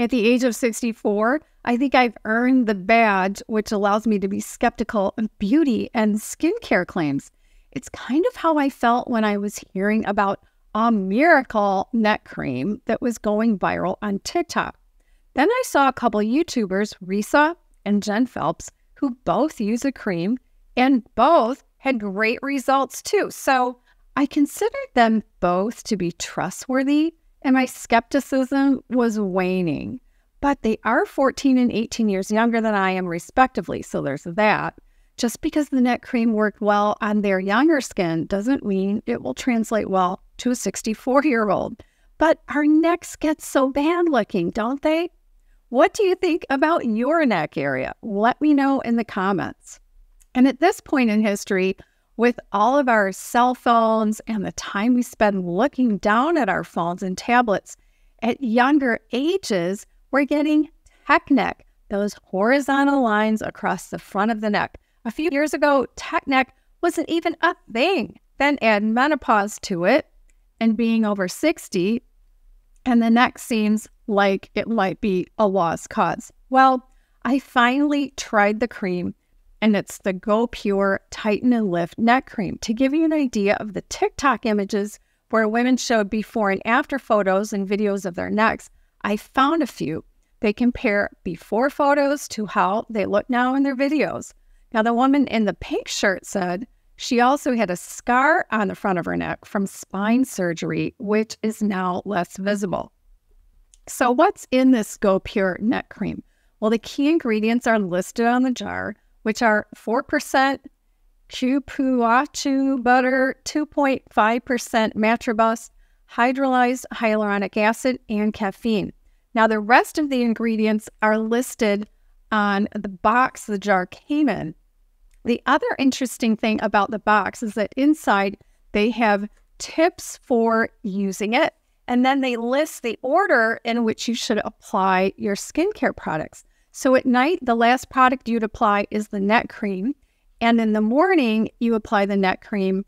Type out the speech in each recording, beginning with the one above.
At the age of 64, I think I've earned the badge, which allows me to be skeptical of beauty and skincare claims. It's kind of how I felt when I was hearing about a miracle neck cream that was going viral on TikTok. Then I saw a couple YouTubers, Risa and Jen Phelps, who both use a cream and both had great results too. So I considered them both to be trustworthy, and my skepticism was waning. But they are 14 and 18 years younger than I am, respectively, so there's that. Just because the neck cream worked well on their younger skin doesn't mean it will translate well to a 64-year-old. But our necks get so bad looking, don't they? What do you think about your neck area? Let me know in the comments. And at this point in history, with all of our cell phones and the time we spend looking down at our phones and tablets, at younger ages, we're getting tech neck, those horizontal lines across the front of the neck. A few years ago, tech neck wasn't even a thing. Then add menopause to it and being over 60, and the neck seems like it might be a lost cause. Well, I finally tried the cream, and it's the Go Pure Tighten and Lift Neck Cream. To give you an idea of the TikTok images where women showed before and after photos and videos of their necks, I found a few. They compare before photos to how they look now in their videos. Now, the woman in the pink shirt said she also had a scar on the front of her neck from spine surgery, which is now less visible. So what's in this Go Pure Neck Cream? Well, the key ingredients are listed on the jar, which are 4% cupuachu butter, 2.5% matribus, hydrolyzed hyaluronic acid, and caffeine. Now, the rest of the ingredients are listed on the box the jar came in. The other interesting thing about the box is that inside they have tips for using it, and then they list the order in which you should apply your skincare products. So at night, the last product you'd apply is the neck cream, and in the morning, you apply the neck cream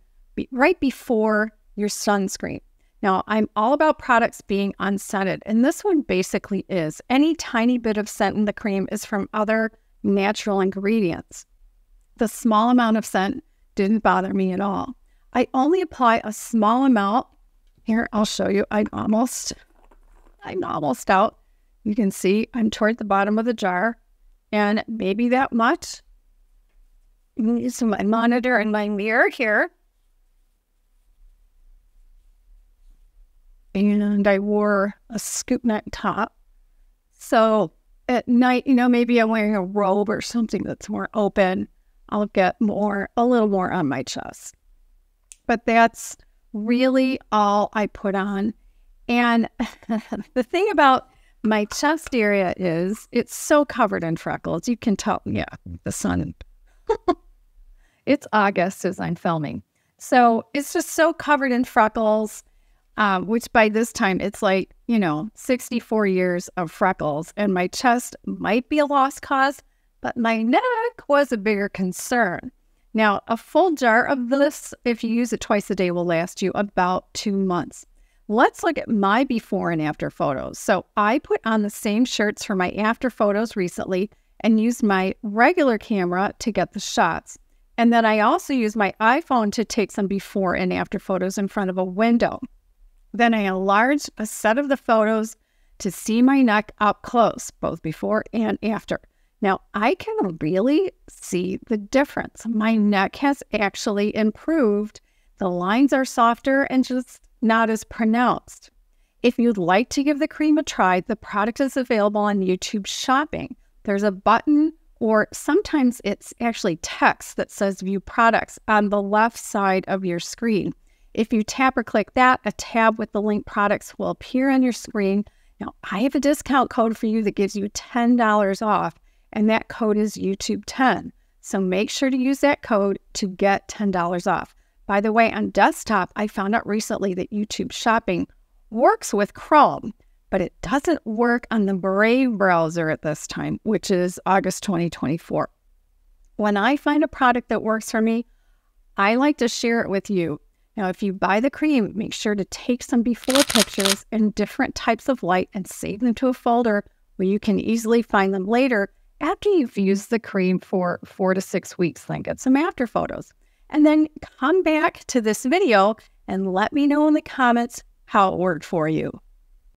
right before your sunscreen. Now, I'm all about products being unscented, and this one basically is. Any tiny bit of scent in the cream is from other natural ingredients. The small amount of scent didn't bother me at all. I only apply a small amount. Here, I'll show you. I'm almost out. You can see I'm toward the bottom of the jar, and maybe that much. Use my monitor and my mirror here. And I wore a scoop neck top. So at night, maybe I'm wearing a robe or something that's more open. I'll get a little more on my chest. But that's really all I put on. And the thing about my chest area is it's so covered in freckles. You can tell, yeah, the sun. It's August as I'm filming. So it's just so covered in freckles, which by this time it's like, 64 years of freckles. And my chest might be a lost cause, but my neck was a bigger concern. Now, a full jar of this, if you use it twice a day, will last you about 2 months. Let's look at my before and after photos. So I put on the same shirts for my after photos recently and used my regular camera to get the shots. And then I also used my iPhone to take some before and after photos in front of a window. Then I enlarged a set of the photos to see my neck up close, both before and after. Now, I can really see the difference. My neck has actually improved. The lines are softer and just not as pronounced. If you'd like to give the cream a try, the product is available on YouTube Shopping. There's a button, or sometimes it's actually text that says View Products on the left side of your screen. If you tap or click that, a tab with the link products will appear on your screen. Now, I have a discount code for you that gives you $10 off, and that code is YouTube10. So make sure to use that code to get $10 off. By the way, on desktop, I found out recently that YouTube Shopping works with Chrome, but it doesn't work on the Brave browser at this time, which is August 2024. When I find a product that works for me, I like to share it with you. Now, if you buy the cream, make sure to take some before pictures in different types of light and save them to a folder where you can easily find them later after you've used the cream for 4 to 6 weeks. Then get some after photos. And then come back to this video and let me know in the comments how it worked for you.